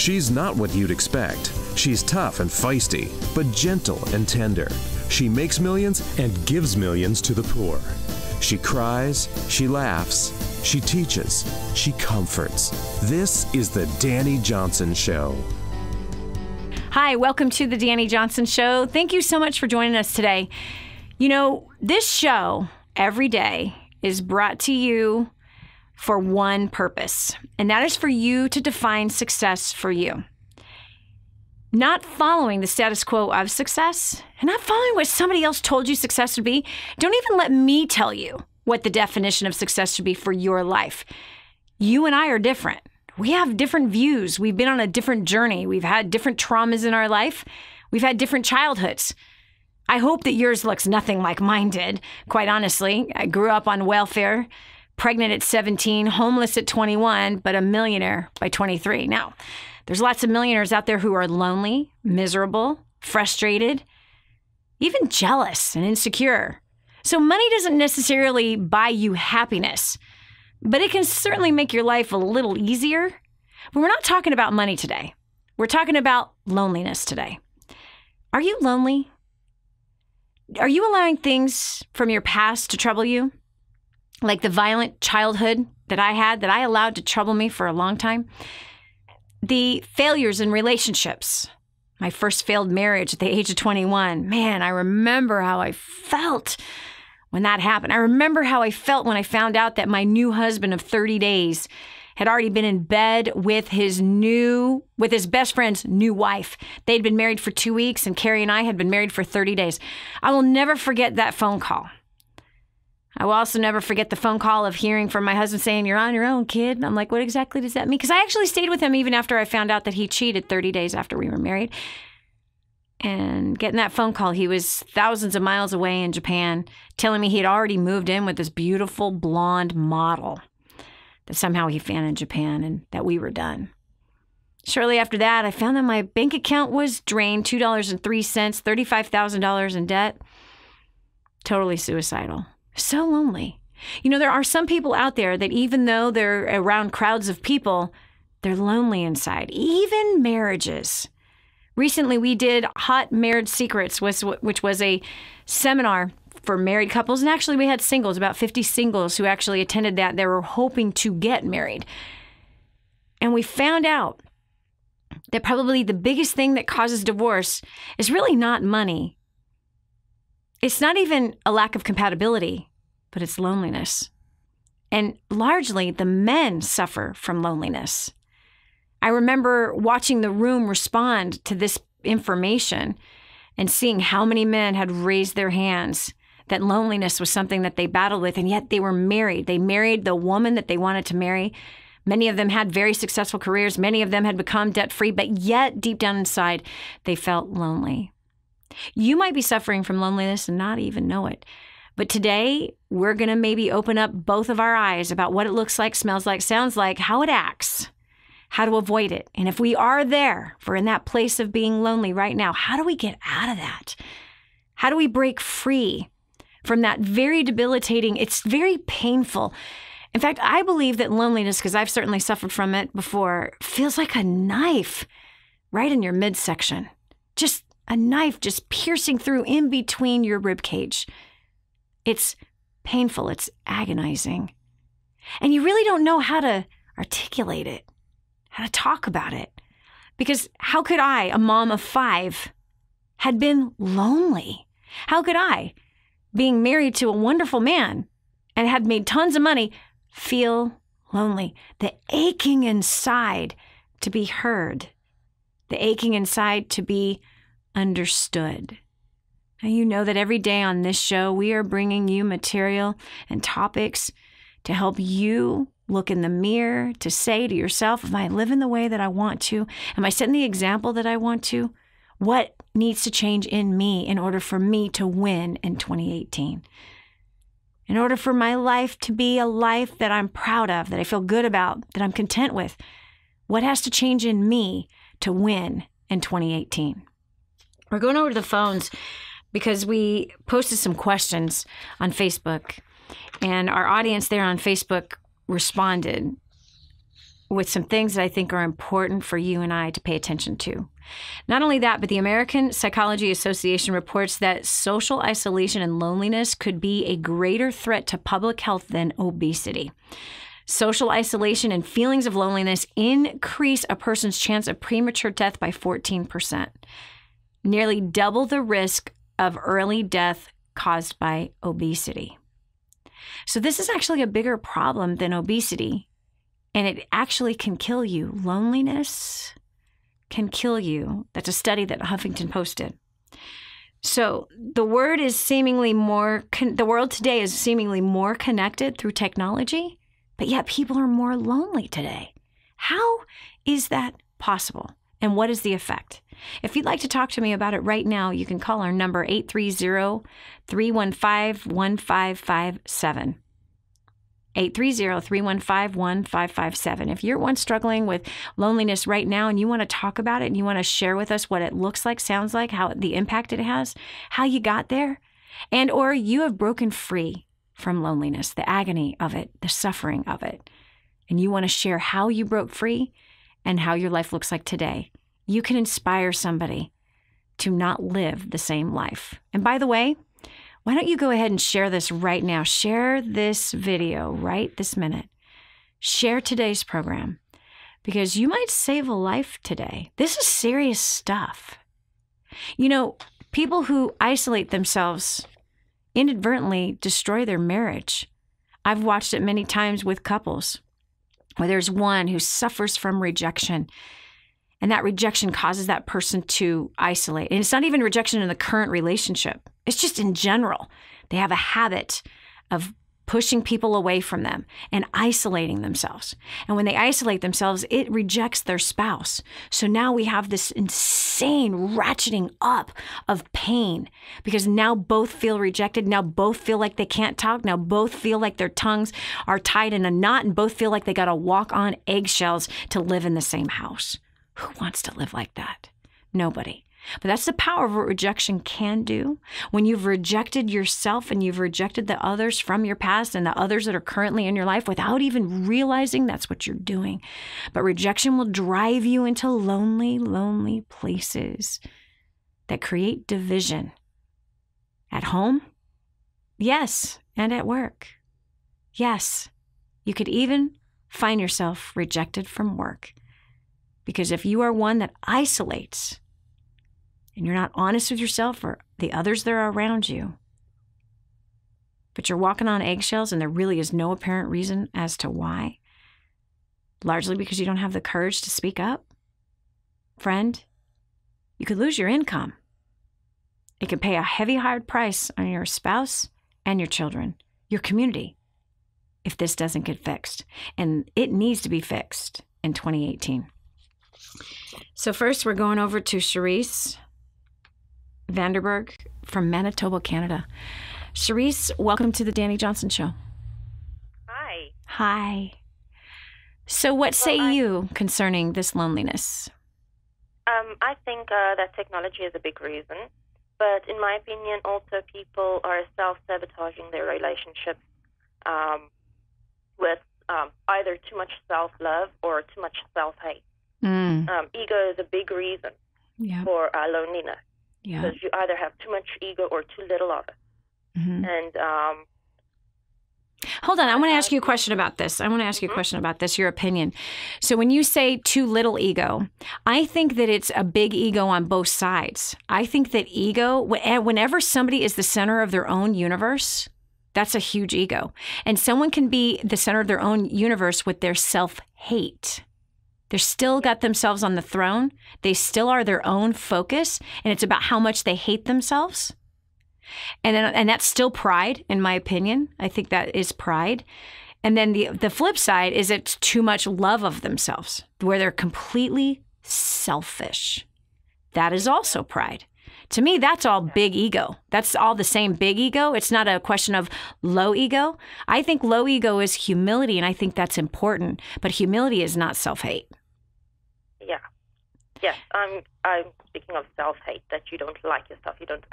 She's not what you'd expect. She's tough and feisty, but gentle and tender. She makes millions and gives millions to the poor. She cries, she laughs, she teaches, she comforts. This is the Dani Johnson Show. Hi, welcome to the Dani Johnson Show. Thank you so much for joining us today. You know, this show every day is brought to you for one purpose, and that is for you to define success for you. Not following the status quo of success and not following what somebody else told you success would be. Don't even let me tell you what the definition of success should be for your life. You and I are different. We have different views. We've been on a different journey. We've had different traumas in our life. We've had different childhoods. I hope that yours looks nothing like mine did, quite honestly. I grew up on welfare, pregnant at 17, homeless at 21, but a millionaire by 23. Now, there's lots of millionaires out there who are lonely, miserable, frustrated, even jealous and insecure. So money doesn't necessarily buy you happiness, but it can certainly make your life a little easier. But we're not talking about money today. We're talking about loneliness today. Are you lonely? Are you allowing things from your past to trouble you? Like the violent childhood that I had, that I allowed to trouble me for a long time. The failures in relationships. My first failed marriage at the age of 21. Man, I remember how I felt when that happened. I remember how I felt when I found out that my new husband of 30 days had already been in bed with his best friend's new wife. They'd been married for 2 weeks, and Carrie and I had been married for 30 days. I will never forget that phone call. I will also never forget the phone call of hearing from my husband saying, "You're on your own, kid." And I'm like, what exactly does that mean? Because I actually stayed with him even after I found out that he cheated 30 days after we were married. And getting that phone call, he was thousands of miles away in Japan, telling me he had already moved in with this beautiful blonde model that somehow he found in Japan and that we were done. Shortly after that, I found that my bank account was drained, $2.03, $35,000 in debt. Totally suicidal. So lonely. You know, there are some people out there that even though they're around crowds of people, they're lonely inside, even marriages. Recently, we did Hot Marriage Secrets, which was a seminar for married couples. And actually, we had singles, about 50 singles who actually attended that. They were hoping to get married. And we found out that probably the biggest thing that causes divorce is really not money. It's not even a lack of compatibility, but it's loneliness. And largely, the men suffer from loneliness. I remember watching the room respond to this information and seeing how many men had raised their hands that loneliness was something that they battled with, and yet they were married. They married the woman that they wanted to marry. Many of them had very successful careers. Many of them had become debt-free, but yet deep down inside, they felt lonely. You might be suffering from loneliness and not even know it. But today, we're going to maybe open up both of our eyes about what it looks like, smells like, sounds like, how it acts, how to avoid it. And if we are there, if we're in that place of being lonely right now, how do we get out of that? How do we break free from that very debilitating, it's very painful. In fact, I believe that loneliness, because I've certainly suffered from it before, feels like a knife right in your midsection. Just a knife just piercing through in between your rib cage. It's painful. It's agonizing. And you really don't know how to articulate it, how to talk about it. Because how could I, a mom of 5, had been lonely? How could I, being married to a wonderful man and had made tons of money, feel lonely? The aching inside to be heard. The aching inside to be understood. Now, you know that every day on this show, we are bringing you material and topics to help you look in the mirror, to say to yourself, am I living the way that I want to? Am I setting the example that I want to? What needs to change in me in order for me to win in 2018? In order for my life to be a life that I'm proud of, that I feel good about, that I'm content with, what has to change in me to win in 2018? We're going over to the phones because we posted some questions on Facebook, and our audience there on Facebook responded with some things that I think are important for you and I to pay attention to. Not only that, but the American Psychology Association reports that social isolation and loneliness could be a greater threat to public health than obesity. Social isolation and feelings of loneliness increase a person's chance of premature death by 14%, nearly double the risk of early death caused by obesity. So this is actually a bigger problem than obesity, and it actually can kill you. Loneliness can kill you. That's a study that Huffington Post did. So the world today is seemingly more connected through technology, but yet people are more lonely today. How is that possible? And what is the effect? If you'd like to talk to me about it right now, you can call our number 830-315-1557. 830-315-1557. If you're one struggling with loneliness right now and you want to talk about it and you want to share with us what it looks like, sounds like, how the impact it has, how you got there, and or you have broken free from loneliness, the agony of it, the suffering of it, and you want to share how you broke free and how your life looks like today, you can inspire somebody to not live the same life. And by the way, why don't you go ahead and share this right now? Share this video right this minute. Share today's program because you might save a life today. This is serious stuff. You know, people who isolate themselves inadvertently destroy their marriage. I've watched it many times with couples where there's one who suffers from rejection, and that rejection causes that person to isolate. And it's not even rejection in the current relationship. It's just in general. They have a habit of pushing people away from them and isolating themselves. And when they isolate themselves, it rejects their spouse. So now we have this insane ratcheting up of pain because now both feel rejected. Now both feel like they can't talk. Now both feel like their tongues are tied in a knot and both feel like they got to walk on eggshells to live in the same house. Who wants to live like that? Nobody. But that's the power of what rejection can do. When you've rejected yourself and you've rejected the others from your past and the others that are currently in your life without even realizing that's what you're doing. But rejection will drive you into lonely, lonely places that create division. At home? Yes. And at work? Yes. You could even find yourself rejected from work. Because if you are one that isolates, and you're not honest with yourself or the others that are around you, but you're walking on eggshells and there really is no apparent reason as to why, largely because you don't have the courage to speak up, friend, you could lose your income. It could pay a heavy, hard price on your spouse and your children, your community, if this doesn't get fixed. And it needs to be fixed in 2018. So first, we're going over to Charisse Vanderberg from Manitoba, Canada. Charisse, welcome to the Dani Johnson Show. Hi. Hi. So what say you concerning this loneliness? I think that technology is a big reason. But in my opinion, also people are self-sabotaging their relationships with either too much self-love or too much self-hate. Ego is a big reason for loneliness. Yeah. Because you either have too much ego or too little of it. Mm-hmm. And hold on, I want to ask you a question about this. Your opinion. So when you say too little ego, I think that it's a big ego on both sides. I think that ego, whenever somebody is the center of their own universe, that's a huge ego. And someone can be the center of their own universe with their self-hate. They're still got themselves on the throne. They still are their own focus, and it's about how much they hate themselves. And that's still pride, in my opinion. I think that is pride. And then the flip side is it's too much love of themselves, where they're completely selfish. That is also pride. To me, that's all big ego. That's all the same big ego. It's not a question of low ego. I think low ego is humility, and I think that's important. But humility is not self-hate. Yeah. Yes, I'm speaking of self-hate, that you don't like yourself. You don't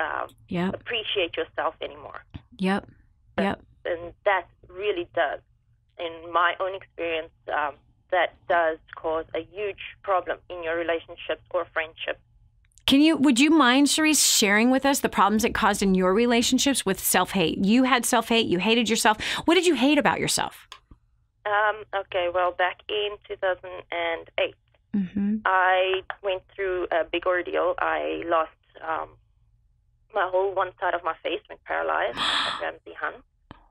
appreciate yourself anymore. Yep. And that really does. In my own experience, that does cause a huge problem in your relationships or friendships. Would you mind, Cherise, sharing with us the problems it caused in your relationships with self-hate? You had self-hate. You hated yourself. What did you hate about yourself? Okay, well, back in 2008, I went through a big ordeal. I lost my whole one side of my face, went paralyzed at Ramsey Hunt.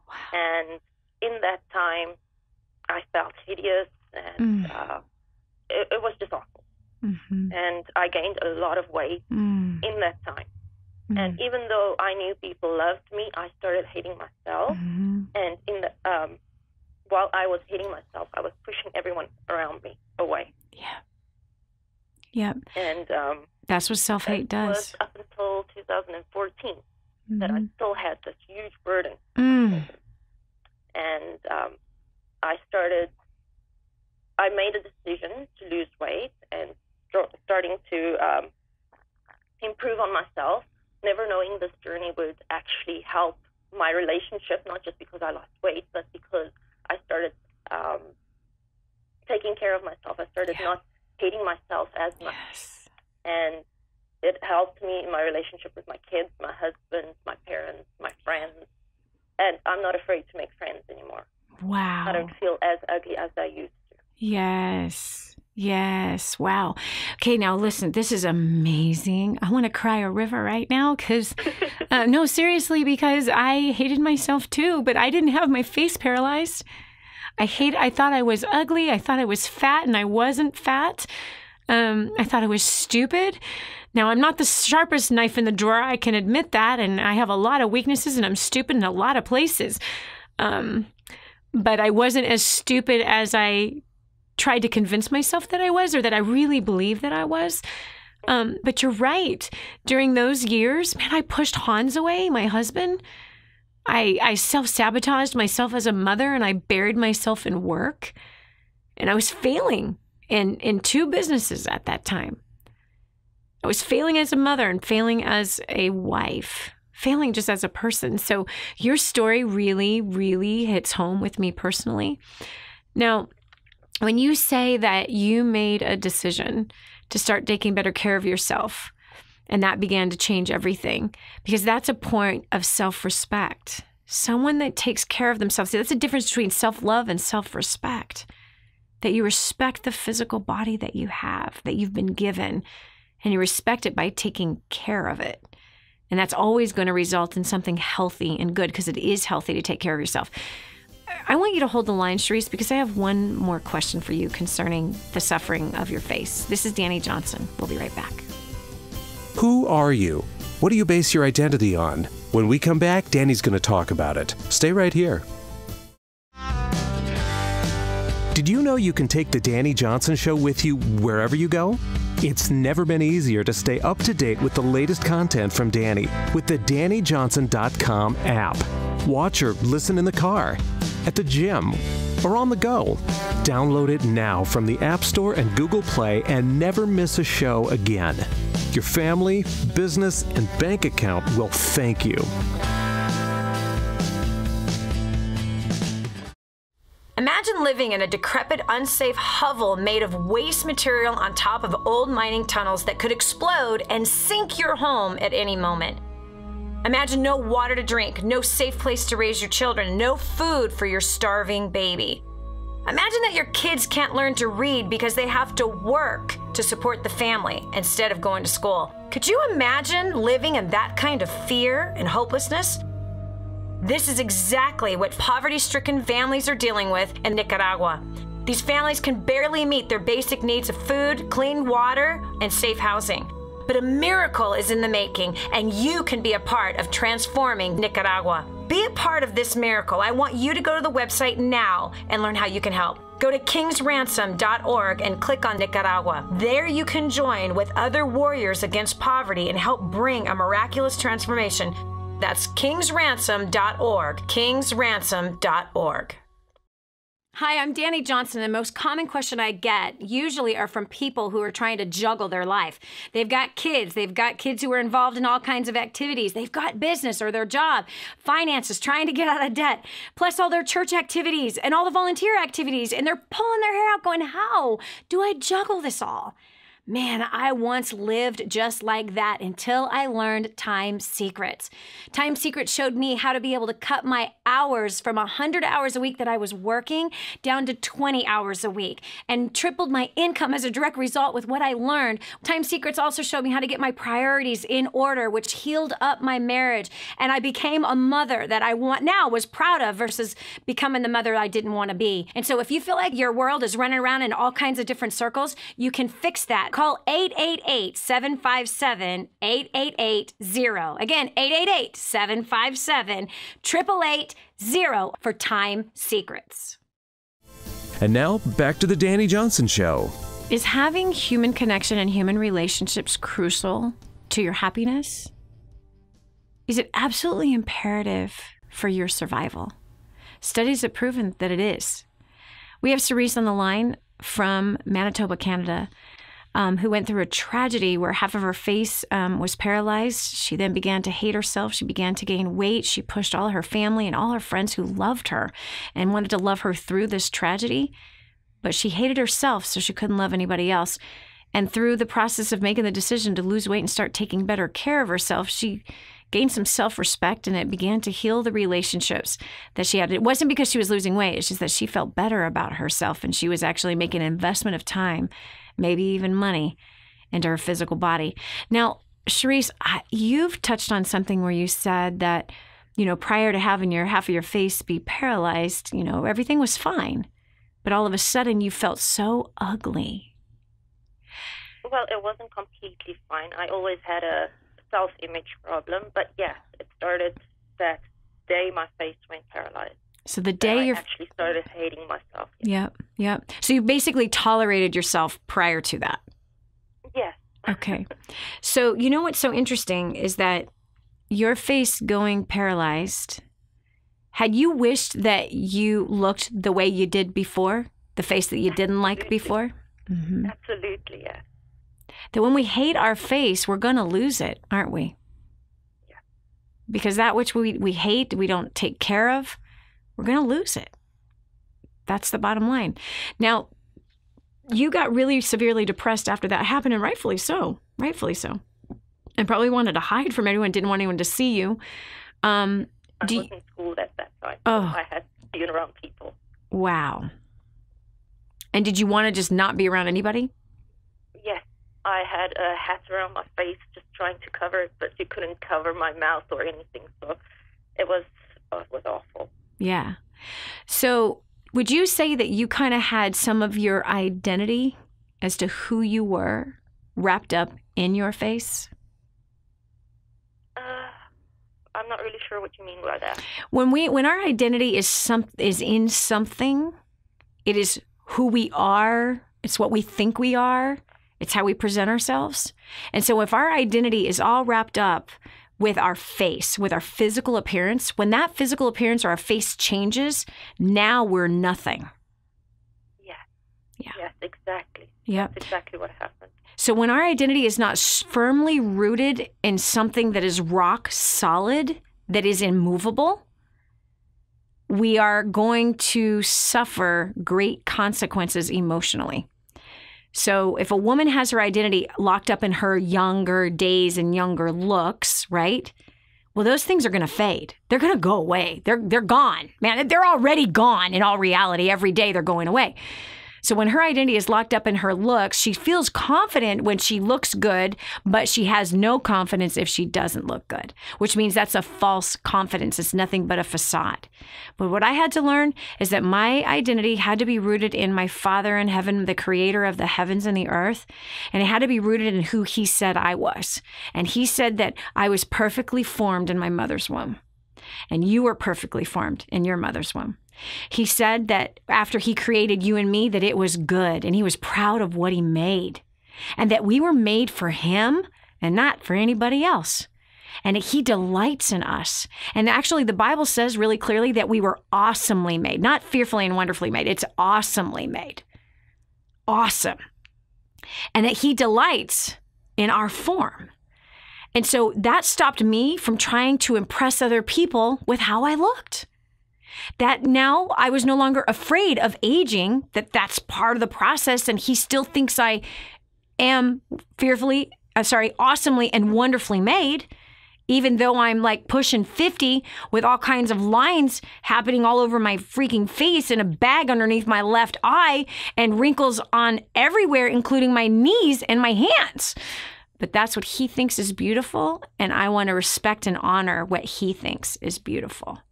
Wow. And in that time, I felt hideous, and it was just awful. And I gained a lot of weight in that time. And even though I knew people loved me, I started hating myself. And in the while I was hating myself, I was pushing everyone around me away. And that's what self-hate does. It was up until 2014 that I still had this huge burden. And I made a decision to lose weight and starting to improve on myself, never knowing this journey would actually help my relationship, not just because I lost weight, but because I started taking care of myself. I started not hating myself as much. And it helped me in my relationship with my kids, my husband, my parents, my friends. And I'm not afraid to make friends anymore. Wow. I don't feel as ugly as I used to. Yes. Wow. Okay, now listen, this is amazing. I want to cry a river right now because, no, seriously, because I hated myself too, but I didn't have my face paralyzed. I thought I was ugly. I thought I was fat, and I wasn't fat. I thought I was stupid. Now, I'm not the sharpest knife in the drawer. I can admit that, and I have a lot of weaknesses, and I'm stupid in a lot of places. But I wasn't as stupid as I tried to convince myself that I was, or that I really believed that I was. But you're right. During those years, man, I pushed Hans away, my husband. I self-sabotaged myself as a mother, and I buried myself in work. And I was failing in 2 businesses at that time. I was failing as a mother and failing as a wife, failing just as a person. So your story really, really hits home with me personally. Now, when you say that you made a decision to start taking better care of yourself, and that began to change everything, because that's a point of self-respect. Someone that takes care of themselves. See, that's the difference between self-love and self-respect. That you respect the physical body that you have, that you've been given, and you respect it by taking care of it. And that's always going to result in something healthy and good, because it is healthy to take care of yourself. I want you to hold the line, Cherise, because I have one more question for you concerning the suffering of your face. This is Dani Johnson. We'll be right back. Who are you? What do you base your identity on? When we come back, Dani's going to talk about it. Stay right here. Did you know you can take the Dani Johnson Show with you wherever you go? It's never been easier to stay up to date with the latest content from Dani with the DaniJohnson.com app. Watch or listen in the car, at the gym, or on the go. Download it now from the App Store and Google Play and never miss a show again. Your family, business, and bank account will thank you. Imagine living in a decrepit, unsafe hovel made of waste material on top of old mining tunnels that could explode and sink your home at any moment. Imagine no water to drink, no safe place to raise your children, no food for your starving baby. Imagine that your kids can't learn to read because they have to work to support the family instead of going to school. Could you imagine living in that kind of fear and hopelessness? This is exactly what poverty-stricken families are dealing with in Nicaragua. These families can barely meet their basic needs of food, clean water, and safe housing. But a miracle is in the making, and you can be a part of transforming Nicaragua. Be a part of this miracle. I want you to go to the website now and learn how you can help. Go to kingsransom.org and click on Nicaragua. There you can join with other warriors against poverty and help bring a miraculous transformation. That's kingsransom.org, kingsransom.org. Hi, I'm Dani Johnson. The most common question I get usually are from people who are trying to juggle their life. They've got kids who are involved in all kinds of activities. They've got business or their job, finances, trying to get out of debt, plus all their church activities and all the volunteer activities. And they're pulling their hair out going, how do I juggle this all? Man, I once lived just like that until I learned Time Secrets. Time Secrets showed me how to be able to cut my hours from 100 hours a week that I was working down to 20 hours a week and tripled my income as a direct result with what I learned. Time Secrets also showed me how to get my priorities in order, which healed up my marriage. And I became a mother that I was proud of versus becoming the mother I didn't want to be. And so if you feel like your world is running around in all kinds of different circles, you can fix that. Call 888-757-8880. Again, 888-757-8880 for Time Secrets. And now, back to the Dani Johnson Show. Is having human connection and human relationships crucial to your happiness? Is it absolutely imperative for your survival? Studies have proven that it is. We have Cerise on the line from Manitoba, Canada, who went through a tragedy where half of her face was paralyzed. She then began to hate herself. She began to gain weight. She pushed all her family and all her friends who loved her and wanted to love her through this tragedy. But she hated herself, so she couldn't love anybody else. And through the process of making the decision to lose weight and start taking better care of herself, she gained some self-respect, and it began to heal the relationships that she had. It wasn't because she was losing weight. It's just that she felt better about herself, and she was actually making an investment of time, maybe even money, into her physical body. Now, Cherise, you've touched on something where you said that, prior to having half of your face be paralyzed, everything was fine. But all of a sudden, you felt so ugly. Well, it wasn't completely fine. I always had a self-image problem. But yeah, it started that day my face went paralyzed. So the day I actually started hating myself. Yep. So you basically tolerated yourself prior to that. Yes. Okay. So you know what's so interesting is that your face going paralyzed, had you wished that you looked the way you did before, the face that you didn't like before? Mm-hmm. Absolutely, yeah. That when we hate our face, we're going to lose it, aren't we? Yeah. Because that which we hate, we don't take care of, we're going to lose it. That's the bottom line. Now, you got really severely depressed after that happened, and rightfully so, and probably wanted to hide from everyone, didn't want anyone to see you. I was in school at that time. Oh. I had to be around people. Wow. And did you want to just not be around anybody? Yes. I had a hat around my face just trying to cover it, but you couldn't cover my mouth or anything. So it was awful. Yeah. So would you say that you kind of had some of your identity as to who you were wrapped up in your face? I'm not really sure what you mean by that. When our identity is in something, it is who we are. It's what we think we are. It's how we present ourselves. And so if our identity is all wrapped up with our face, with our physical appearance, when that physical appearance or our face changes, now we're nothing. Yeah. Yeah. Yes, exactly. Yeah. That's exactly what happened. So when our identity is not firmly rooted in something that is rock solid, that is immovable, we are going to suffer great consequences emotionally. So if a woman has her identity locked up in her younger days and younger looks, right? Well, those things are going to fade. They're going to go away. They're gone. Man, they're already gone in all reality. Every day they're going away. So when her identity is locked up in her looks, she feels confident when she looks good, but she has no confidence if she doesn't look good, which means that's a false confidence. It's nothing but a facade. But what I had to learn is that my identity had to be rooted in my Father in heaven, the creator of the heavens and the earth. And it had to be rooted in who he said I was. And he said that I was perfectly formed in my mother's womb. And you were perfectly formed in your mother's womb. He said that after he created you and me, that it was good, and he was proud of what he made, and that we were made for him and not for anybody else. and that he delights in us. And actually, the Bible says really clearly that we were awesomely made, not fearfully and wonderfully made. It's awesomely made. Awesome. And that he delights in our form. And so that stopped me from trying to impress other people with how I looked. That now I was no longer afraid of aging, that's part of the process, and he still thinks I am awesomely and wonderfully made, even though I'm like pushing 50 with all kinds of lines happening all over my freaking face and a bag underneath my left eye and wrinkles on everywhere, including my knees and my hands. But that's what he thinks is beautiful, and I want to respect and honor what he thinks is beautiful.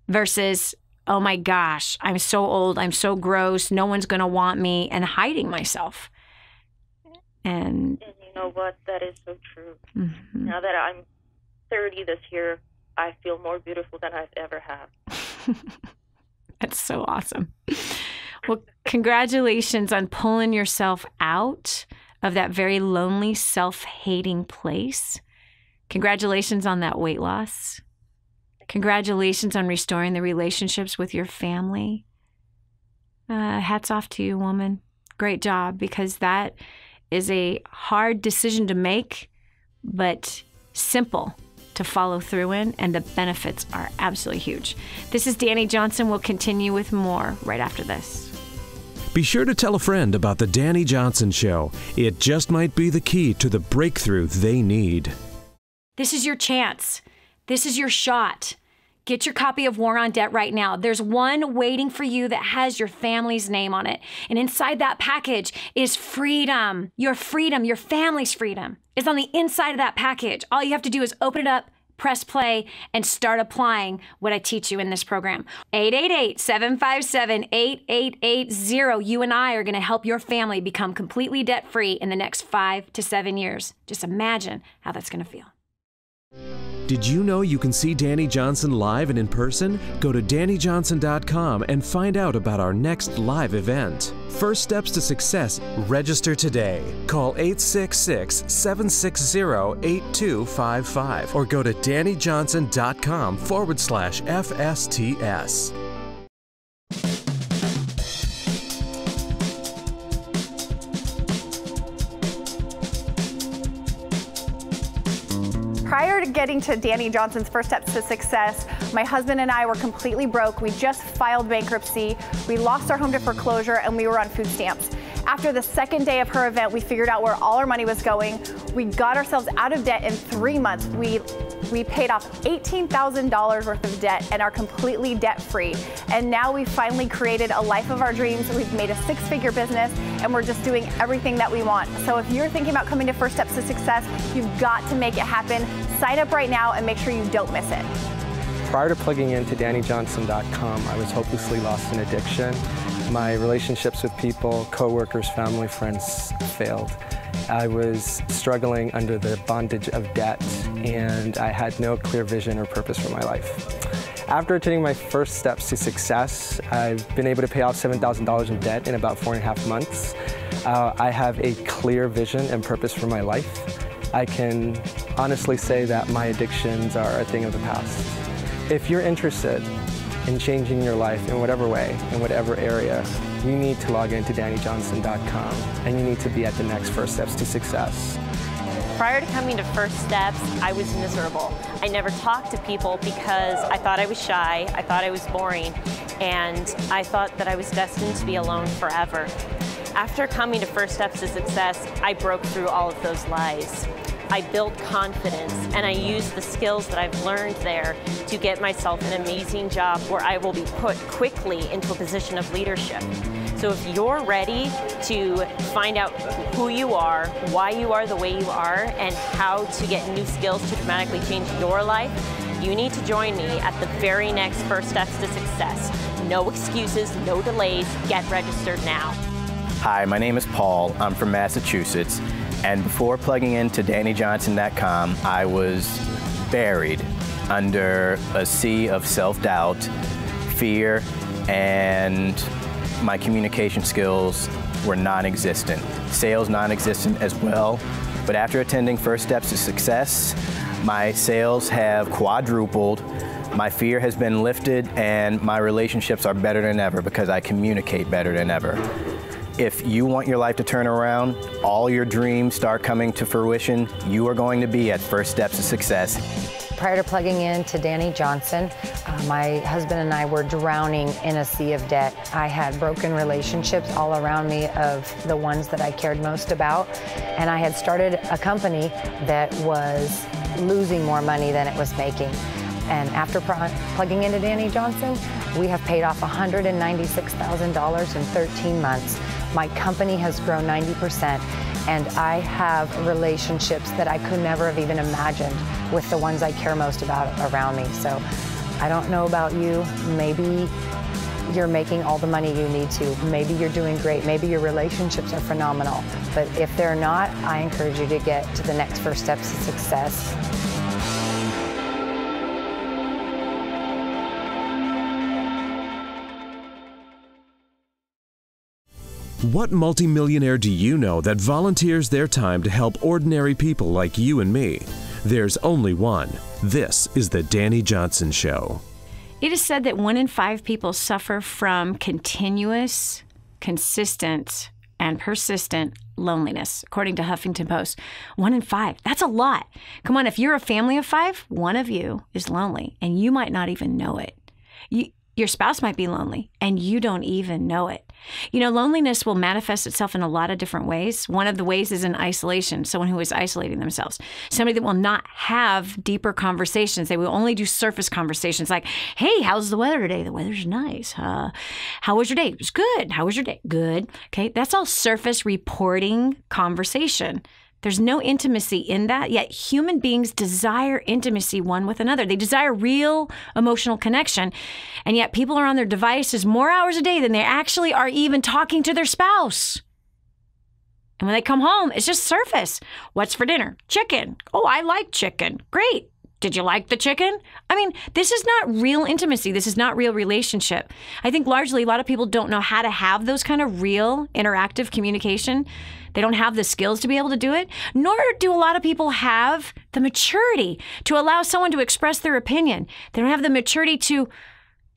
Versus, oh my gosh, I'm so old, I'm so gross, no one's going to want me, and hiding myself. And you know what? That is so true. Mm-hmm. Now that I'm 30 this year, I feel more beautiful than I've ever have. That's so awesome. Well, congratulations on pulling yourself out of that very lonely, self-hating place. Congratulations on that weight loss. Congratulations on restoring the relationships with your family. Hats off to you, woman. Great job, because that is a hard decision to make, but simple to follow through in, and the benefits are absolutely huge. This is Dani Johnson. We'll continue with more right after this. Be sure to tell a friend about the Dani Johnson Show. It just might be the key to the breakthrough they need. This is your chance. This is your shot. Get your copy of War on Debt right now. There's one waiting for you that has your family's name on it. And inside that package is freedom. Your family's freedom is on the inside of that package. All you have to do is open it up, press play, and start applying what I teach you in this program. 888-757-8880. You and I are going to help your family become completely debt-free in the next 5 to 7 years. Just imagine how that's going to feel. Did you know you can see Dani Johnson live and in person? Go to DaniJohnson.com and find out about our next live event. First Steps to Success. Register today. Call 866-760-8255 or go to DaniJohnson.com/FSTS. Prior to getting to Dani Johnson's First Steps to Success, my husband and I were completely broke. We just filed bankruptcy. We lost our home to foreclosure, and we were on food stamps. After the second day of her event, we figured out where all our money was going. We got ourselves out of debt in 3 months. We paid off $18,000 worth of debt and are completely debt-free. And now we've finally created a life of our dreams. We've made a 6-figure business, and we're just doing everything that we want. So if you're thinking about coming to First Steps to Success, you've got to make it happen. Sign up right now and make sure you don't miss it. Prior to plugging into DaniJohnson.com, I was hopelessly lost in addiction. My relationships with people, coworkers, family, friends failed. I was struggling under the bondage of debt, and I had no clear vision or purpose for my life. After taking my first steps to success, I've been able to pay off $7,000 in debt in about 4.5 months. I have a clear vision and purpose for my life. I can honestly say that my addictions are a thing of the past. If you're interested in changing your life in whatever way, in whatever area, you need to log into DaniJohnson.com, and you need to be at the next First Steps to Success. Prior to coming to First Steps, I was miserable. I never talked to people because I thought I was shy, I thought I was boring, and I thought that I was destined to be alone forever. After coming to First Steps to Success, I broke through all of those lies. I built confidence, and I used the skills that I've learned there to get myself an amazing job where I will be put quickly into a position of leadership. So if you're ready to find out who you are, why you are the way you are, and how to get new skills to dramatically change your life, you need to join me at the very next First Steps to Success. No excuses, no delays, get registered now. Hi, my name is Paul. I'm from Massachusetts. And before plugging into DaniJohnson.com, I was buried under a sea of self-doubt, fear, and my communication skills were non-existent. Sales non-existent as well. But after attending First Steps to Success, my sales have quadrupled, my fear has been lifted, and my relationships are better than ever because I communicate better than ever. If you want your life to turn around, all your dreams start coming to fruition, you are going to be at First Steps to Success. Prior to plugging in to Dani Johnson, my husband and I were drowning in a sea of debt. I had broken relationships all around me of the ones that I cared most about, and I had started a company that was losing more money than it was making. And after plugging into Dani Johnson, we have paid off $196,000 in 13 months. My company has grown 90%, and I have relationships that I could never have even imagined with the ones I care most about around me. So I don't know about you. Maybe you're making all the money you need to. Maybe you're doing great. Maybe your relationships are phenomenal. But if they're not, I encourage you to get to the next first steps to success. What multimillionaire do you know that volunteers their time to help ordinary people like you and me? There's only one. This is the Dani Johnson Show. It is said that 1 in 5 people suffer from continuous, consistent, and persistent loneliness, according to Huffington Post. 1 in 5. That's a lot. Come on, if you're a family of 5, one of you is lonely, and you might not even know it. Your spouse might be lonely, and you don't even know it. You know, loneliness will manifest itself in a lot of different ways. One of the ways is in isolation, someone who is isolating themselves. Somebody that will not have deeper conversations. They will only do surface conversations like, hey, how's the weather today? The weather's nice. How was your day? It was good. How was your day? Good. Okay, that's all surface reporting conversation. There's no intimacy in that, yet human beings desire intimacy one with another. They desire real emotional connection, and yet people are on their devices more hours a day than they actually are even talking to their spouse. And when they come home, it's just surface. What's for dinner? Chicken. Oh, I like chicken. Great. Did you like the chicken? I mean, this is not real intimacy. This is not real relationship. I think largely a lot of people don't know how to have those kind of real interactive communication. They don't have the skills to be able to do it, nor do a lot of people have the maturity to allow someone to express their opinion. They don't have the maturity to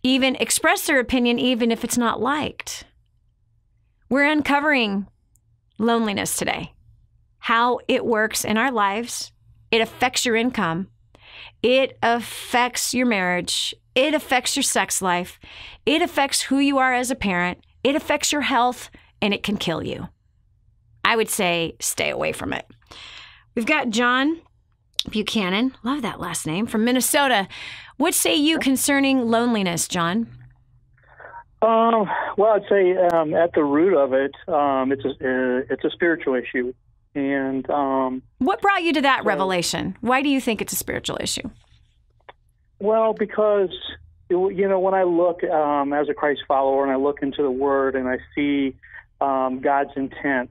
even express their opinion, even if it's not liked. We're uncovering loneliness today, how it works in our lives. It affects your income. It affects your marriage. It affects your sex life. It affects who you are as a parent. It affects your health, and it can kill you. I would say stay away from it. We've got John Buchanan, love that last name, from Minnesota. What say you concerning loneliness, John? Well, I'd say at the root of it, it's a spiritual issue. And what brought you to that revelation? Why do you think it's a spiritual issue? Well, because, you know, when I look as a Christ follower and I look into the Word and I see God's intent,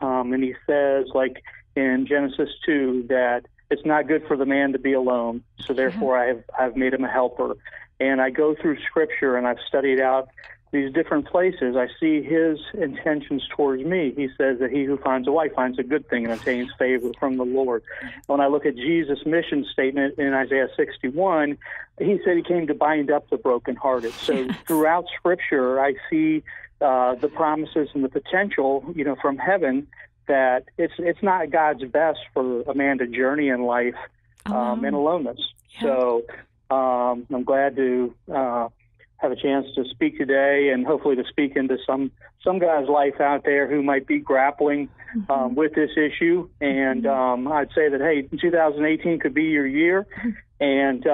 and he says, like in Genesis 2, that it's not good for the man to be alone. So therefore I've made him a helper. And I go through Scripture and I've studied out these different places. I see his intentions towards me. He says that he who finds a wife finds a good thing and obtains favor from the Lord. When I look at Jesus' mission statement in Isaiah 61, he said he came to bind up the brokenhearted. So throughout Scripture, I see the promises and the potential, you know, from heaven, that it's not God's best for a man to journey in life in aloneness. Yeah. So I'm glad to have a chance to speak today, and hopefully to speak into some guy's life out there who might be grappling with this issue. And I'd say that, hey, 2018 could be your year, and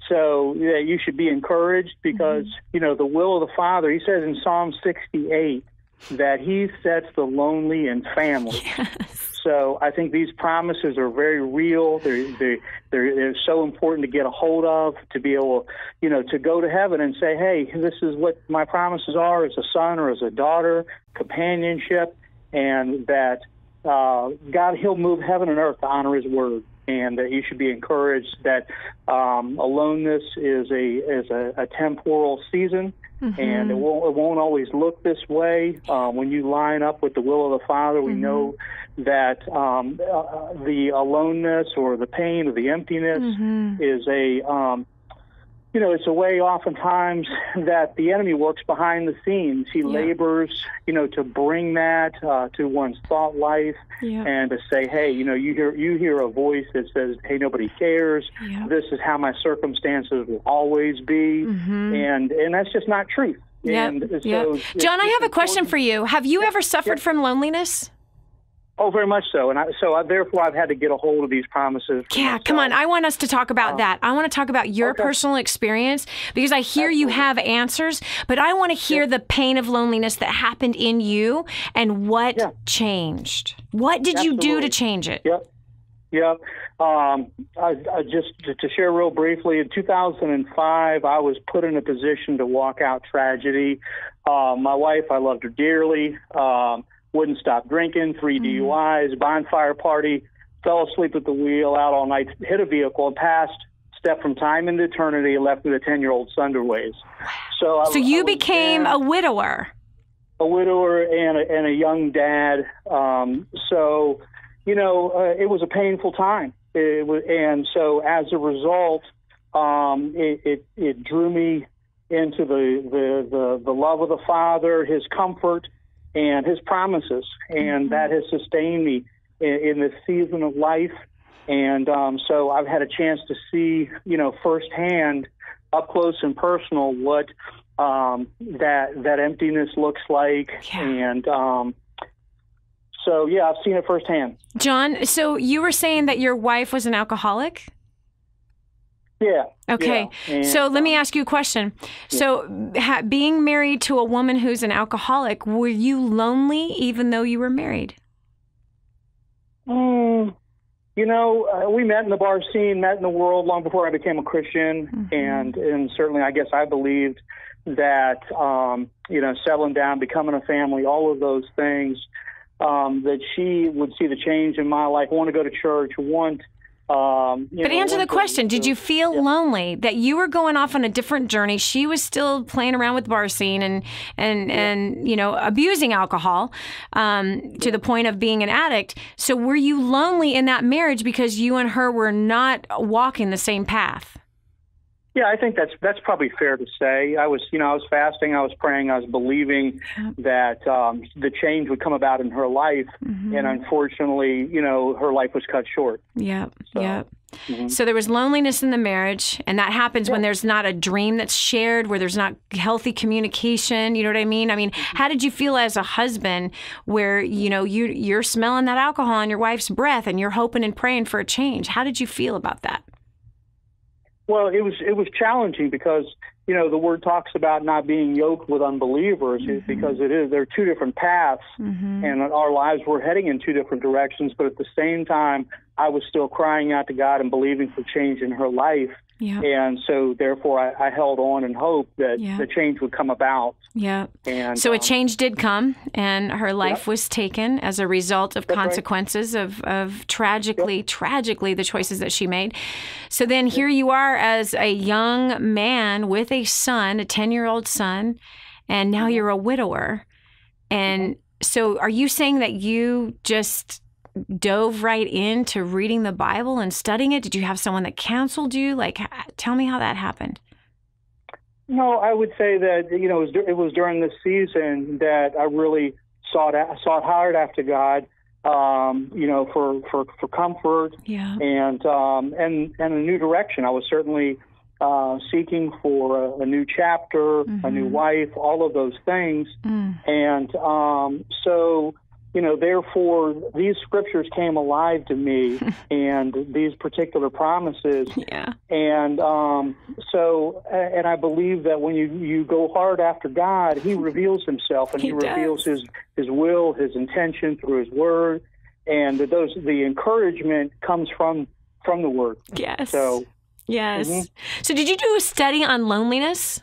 so yeah, you should be encouraged because, you know, the will of the Father, he says in Psalm 68 that he sets the lonely in family. Yes. So I think these promises are very real. They're so important to get a hold of, to be able, you know, to go to heaven and say, hey, this is what my promises are as a son or as a daughter, companionship, and that God, he'll move heaven and earth to honor his word. And that you should be encouraged that aloneness is a temporal season, and it won't always look this way. When you line up with the will of the Father, we know that the aloneness or the pain or the emptiness is it's a way oftentimes that the enemy works behind the scenes. He labors, to bring that to one's thought life and to say, hey, you hear a voice that says, hey, nobody cares. This is how my circumstances will always be. And that's just not truth. And so John, I have a question for you. Have you ever suffered from loneliness? Oh, very much so. And therefore, I've had to get a hold of these promises. Yeah, come on. I want us to talk about that. I want to talk about your personal experience, because I hear you have answers, but I want to hear the pain of loneliness that happened in you and what changed. What did you do to change it? Yep. I just to share real briefly, in 2005, I was put in a position to walk out tragedy. My wife, I loved her dearly. Wouldn't stop drinking, 3 DUIs, bonfire party, fell asleep at the wheel, out all night, hit a vehicle, and passed, stepped from time into eternity, and left me with a 10-year-old son to raise. So you became a widower. A widower and a young dad. So it was a painful time. And so as a result, it drew me into the love of the Father, His comfort, and His promises, and that has sustained me in this season of life. And so I've had a chance to see, firsthand, up close and personal, what that emptiness looks like. And so, I've seen it firsthand. John, so you were saying that your wife was an alcoholic? Yeah. Okay. Yeah. And, so let me ask you a question. So being married to a woman who's an alcoholic, were you lonely even though you were married? We met in the bar scene, met in the world long before I became a Christian. And certainly I guess I believed that, settling down, becoming a family, all of those things, that she would see the change in my life, want to go to church, but answer the question. Did you feel lonely that you were going off on a different journey? She was still playing around with the bar scene and abusing alcohol to the point of being an addict. So were you lonely in that marriage because you and her were not walking the same path? Yeah, I think that's probably fair to say. I was fasting, I was praying, I was believing that the change would come about in her life, and unfortunately, her life was cut short. So there was loneliness in the marriage, and that happens when there's not a dream that's shared, where there's not healthy communication. You know what I mean? How did you feel as a husband, where you're smelling that alcohol in your wife's breath, and you're hoping and praying for a change? How did you feel about that? Well, it was challenging because, the word talks about not being yoked with unbelievers because they're two different paths and our lives were heading in two different directions. But at the same time, I was still crying out to God and believing for change in her life. And so therefore I held on in hope that the change would come about. And so a change did come, and her life was taken as a result of consequences of tragically the choices that she made. So then here you are as a young man with a son, a 10-year-old son, and now you're a widower. And so are you saying that you just dove right into reading the Bible and studying it? Did you have someone that counseled you? Tell me how that happened. No, I would say that, it was during this season that I really sought hard after God, for comfort and a new direction. I was certainly seeking for a new chapter, a new wife, all of those things. And so, therefore, these scriptures came alive to me and these particular promises. And and I believe that when you go hard after God, He reveals Himself, and He reveals His will, His intention through His Word, and the encouragement comes from the Word. So did you do a study on loneliness?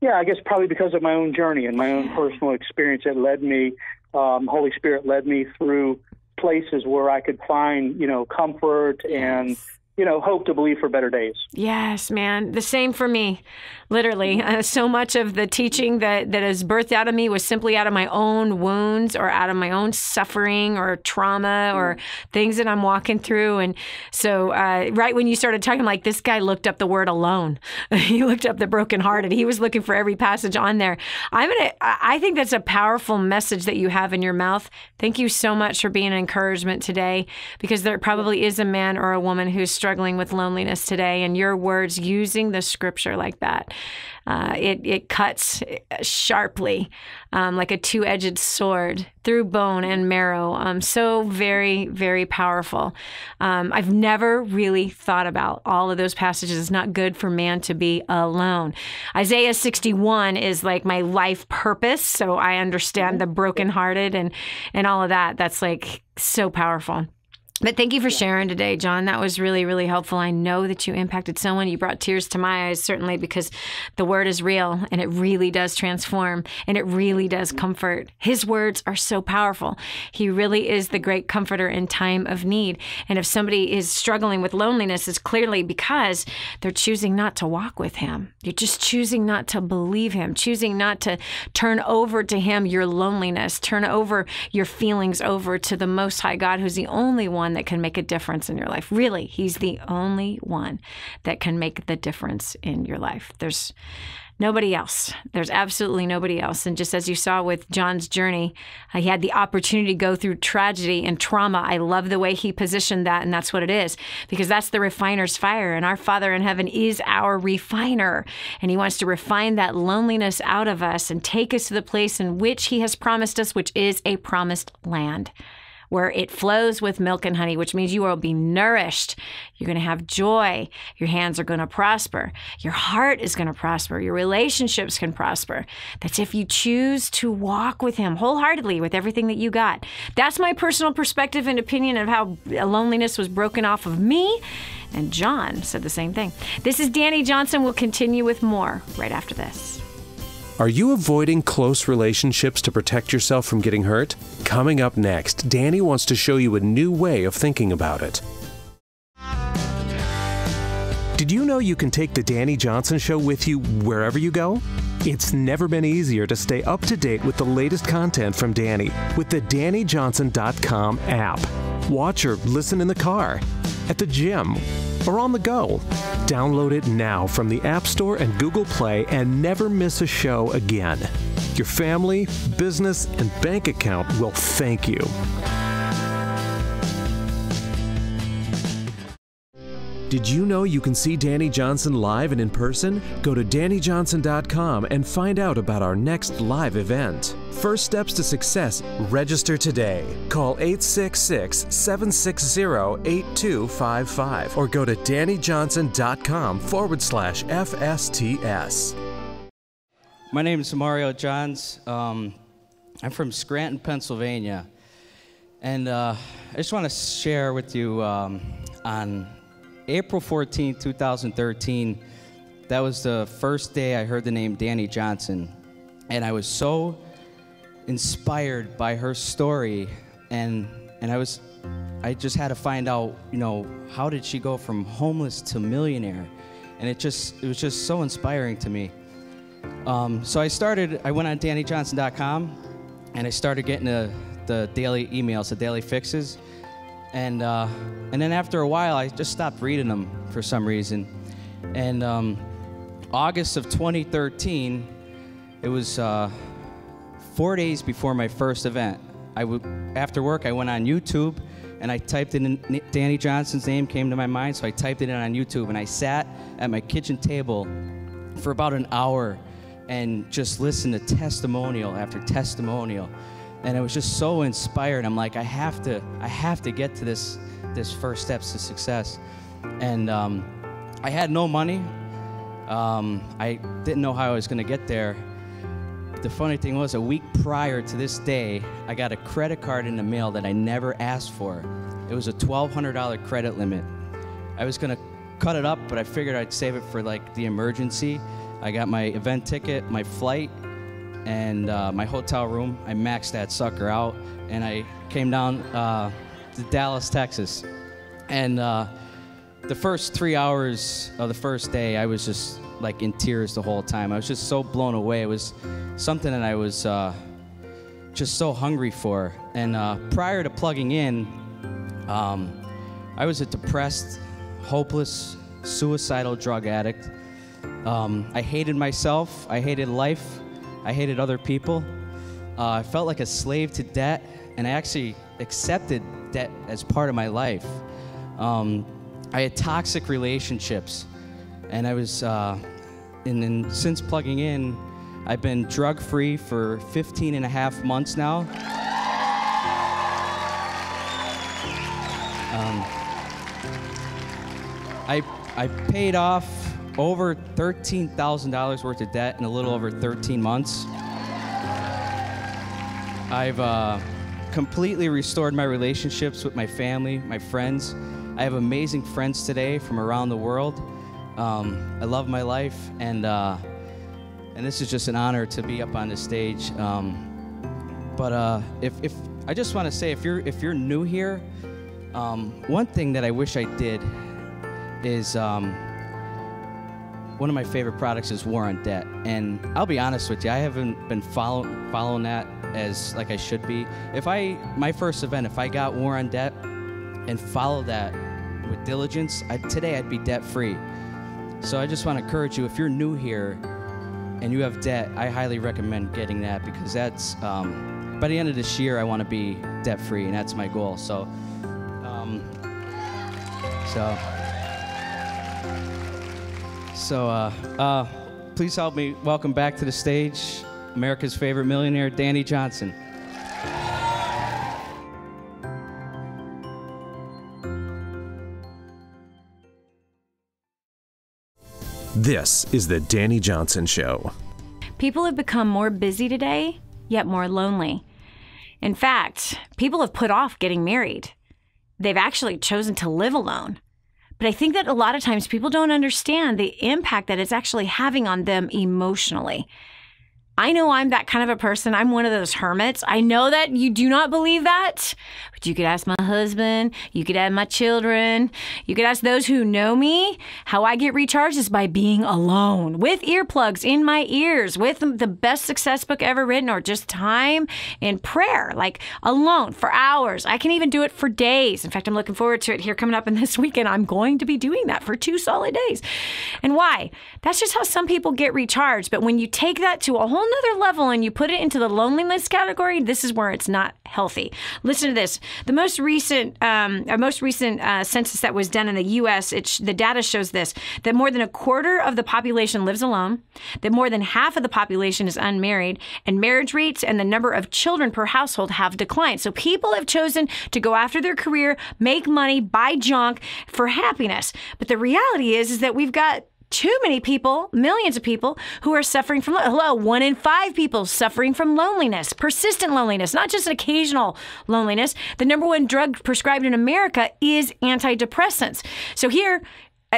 Yeah, I guess probably because of my own journey and my own personal experience that led me. Holy Spirit led me through places where I could find, comfort and hope to believe for better days. Yes, man. The same for me, literally. So much of the teaching that is birthed out of me was simply out of my own wounds or out of my own suffering or trauma or things that I'm walking through. And so right when you started talking, like, this guy looked up the word alone. He looked up the brokenhearted. He was looking for every passage on there. I think that's a powerful message that you have in your mouth. Thank you so much for being an encouragement today, because there probably is a man or a woman who's struggling with loneliness today, and your words using the scripture like that, it cuts sharply, like a two-edged sword through bone and marrow. So very, very powerful. I've never really thought about all of those passages. It's not good for man to be alone. Isaiah 61 is like my life purpose, so I understand the brokenhearted and all of that. That's like so powerful. But thank you for sharing today, John. That was really, really helpful. I know that you impacted someone. You brought tears to my eyes, certainly, because the word is real and it really does transform and it really does comfort. His words are so powerful. He really is the great comforter in time of need. And if somebody is struggling with loneliness, it's clearly because they're choosing not to walk with him. You're just choosing not to believe him, choosing not to turn over to him your loneliness, turn over your feelings over to the Most High God, who's the only one that can make a difference in your life. Really, he's the only one that can make the difference in your life. There's nobody else. There's absolutely nobody else. And just as you saw with John's journey, he had the opportunity to go through tragedy and trauma. I love the way he positioned that, and that's what it is, because that's the refiner's fire. And our Father in heaven is our refiner, and he wants to refine that loneliness out of us and take us to the place in which he has promised us, which is a promised land, where it flows with milk and honey, which means you will be nourished. You're going to have joy. Your hands are going to prosper. Your heart is going to prosper. Your relationships can prosper. That's if you choose to walk with him wholeheartedly with everything that you got. That's my personal perspective and opinion of how loneliness was broken off of me. And John said the same thing. This is Dani Johnson. We'll continue with more right after this. Are you avoiding close relationships to protect yourself from getting hurt? Coming up next, Dani wants to show you a new way of thinking about it. Did you know you can take the Dani Johnson Show with you wherever you go? It's never been easier to stay up to date with the latest content from Dani with the DaniJohnson.com app. Watch or listen in the car, at the gym, or on the go. Download it now from the App Store and Google Play and never miss a show again. Your family, business, and bank account will thank you. Did you know you can see Dani Johnson live and in person? Go to DaniJohnson.com and find out about our next live event. First Steps to Success. Register today. Call 866-760-8255 or go to DaniJohnson.com/FSTS. My name is Mario Johns. I'm from Scranton, Pennsylvania. And I just want to share with you on April 14, 2013, that was the first day I heard the name Dani Johnson. And I was so inspired by her story, and I just had to find out, how did she go from homeless to millionaire? And it was just so inspiring to me. So I went on DaniJohnson.com, and I started getting the daily emails, the daily fixes. And then after a while, I just stopped reading them for some reason. And August of 2013, it was 4 days before my first event. After work, I went on YouTube, and I typed in Dani Johnson's name, came to my mind, so I typed it in on YouTube, and I sat at my kitchen table for about an hour and just listened to testimonial after testimonial. And I was just so inspired. I'm like, I have to get to this First Steps to Success. And I had no money. I didn't know how I was going to get there. The funny thing was, a week prior to this day, I got a credit card in the mail that I never asked for. It was a $1,200 credit limit. I was going to cut it up, but I figured I'd save it for like the emergency. I got my event ticket, my flight, and my hotel room. I maxed that sucker out, and I came down to Dallas, Texas. And the first 3 hours of the first day, I was just like in tears the whole time. I was just so blown away. It was something that I was just so hungry for. And prior to plugging in, I was a depressed, hopeless, suicidal drug addict. I hated myself. I hated life. I hated other people. I felt like a slave to debt, and I actually accepted debt as part of my life. I had toxic relationships, and I was, and then since plugging in, I've been drug-free for 15 and a half months now. I paid off over $13,000 worth of debt in a little over 13 months. I've completely restored my relationships with my family, my friends. I have amazing friends today from around the world. I love my life, and this is just an honor to be up on this stage. But if I just want to say, if you're new here, one thing that I wish I did is one of my favorite products is War on Debt, and I'll be honest with you, I haven't been following that as like I should be. My first event, if I got War on Debt and followed that with diligence, today I'd be debt free. So I just want to encourage you, if you're new here and you have debt, I highly recommend getting that, because that's by the end of this year I want to be debt free, and that's my goal. So please help me welcome back to the stage America's favorite millionaire, Dani Johnson. This is the Dani Johnson Show. People have become more busy today, yet more lonely. In fact, people have put off getting married. They've actually chosen to live alone. But I think that a lot of times people don't understand the impact that it's actually having on them emotionally. I know I'm that kind of a person. I'm one of those hermits. I know that you do not believe that, but you could ask my husband, you could ask my children, you could ask those who know me. How I get recharged is by being alone, with earplugs in my ears, with the best success book ever written, or just time in prayer, like alone for hours. I can even do it for days. In fact, I'm looking forward to it here coming up in this weekend. I'm going to be doing that for 2 solid days. And why? That's just how some people get recharged. But when you take that to a whole nother level and you put it into the loneliness category, this is where it's not healthy. Listen to this. The most recent census that was done in the U.S., the data shows this, that more than a quarter of the population lives alone, that more than half of the population is unmarried, and marriage rates and the number of children per household have declined. So people have chosen to go after their career, make money, buy junk for happiness. But the reality is that we've got too many people, millions of people, who are suffering from, 1 in 5 people suffering from loneliness, persistent loneliness, not just occasional loneliness. The number 1 drug prescribed in America is antidepressants. So here,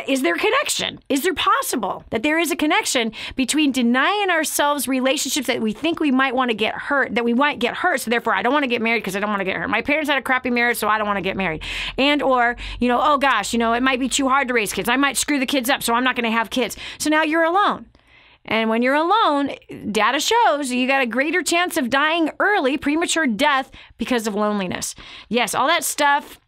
is there a connection? Is there possible that there is a connection between denying ourselves relationships that we think we might want to get hurt, that we might get hurt, so therefore I don't want to get married because I don't want to get hurt. My parents had a crappy marriage, so I don't want to get married. And or, oh gosh, it might be too hard to raise kids. I might screw the kids up, so I'm not going to have kids. So now you're alone. And when you're alone, data shows you got a greater chance of dying early, premature death, because of loneliness. Yes, all that stuff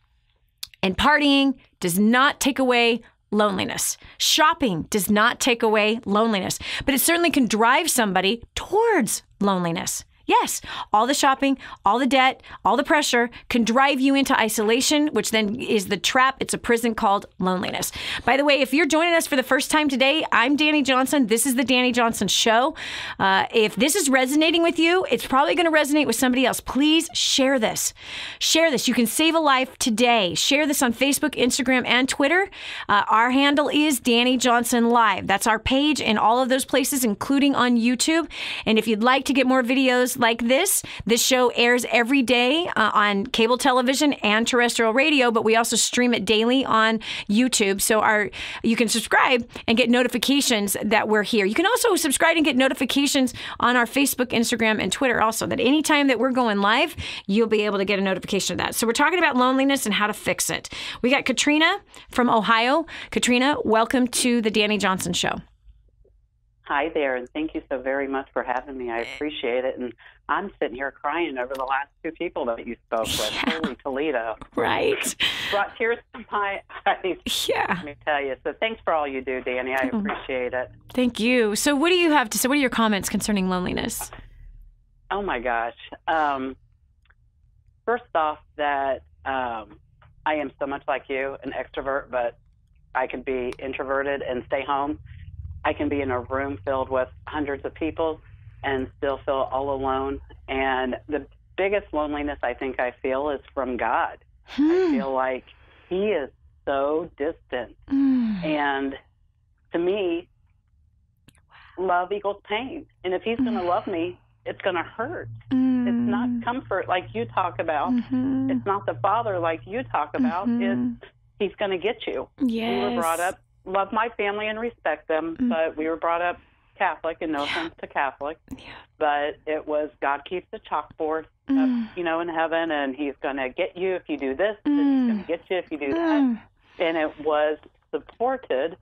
and partying does not take away loneliness. Shopping does not take away loneliness, but it certainly can drive somebody towards loneliness. Yes, all the shopping, all the debt, all the pressure can drive you into isolation, which then is the trap. It's a prison called loneliness. By the way, if you're joining us for the first time today, I'm Dani Johnson. This is the Dani Johnson Show. If this is resonating with you, it's probably going to resonate with somebody else. Please share this. Share this. You can save a life today. Share this on Facebook, Instagram, and Twitter. Our handle is Dani Johnson Live. That's our page in all of those places, including on YouTube. And if you'd like to get more videos shows like this. This show airs every day on cable television and terrestrial radio, but we also stream it daily on YouTube. So you can subscribe and get notifications that we're here. You can also subscribe and get notifications on our Facebook, Instagram, and Twitter also, that anytime that we're going live, you'll be able to get a notification of that. So we're talking about loneliness and how to fix it. We got Katrina from Ohio. Katrina, welcome to the Dani Johnson Show. Hi there, and thank you so very much for having me. I appreciate it. And I'm sitting here crying over the last two people that you spoke with. Holy Toledo. Right. Brought tears to my eyes. Yeah. Let me tell you. So thanks for all you do, Dani. I appreciate it. Thank you. So what do you have to say? What are your comments concerning loneliness? Oh, my gosh. First off, that I am so much like you, an extrovert, but I can be introverted and stay home. I can be in a room filled with hundreds of people and still feel all alone. And the biggest loneliness I think I feel is from God. I feel like he is so distant. And to me, love equals pain. And if he's going to love me, it's going to hurt. It's not comfort like you talk about. It's not the Father like you talk about. He's going to get you. Yes. We were brought up, love my family and respect them, but we were brought up Catholic, and no offense to Catholic, but it was God keeps the chalkboard up, in heaven, and he's going to get you if you do this, and he's going to get you if you do that. And it was supported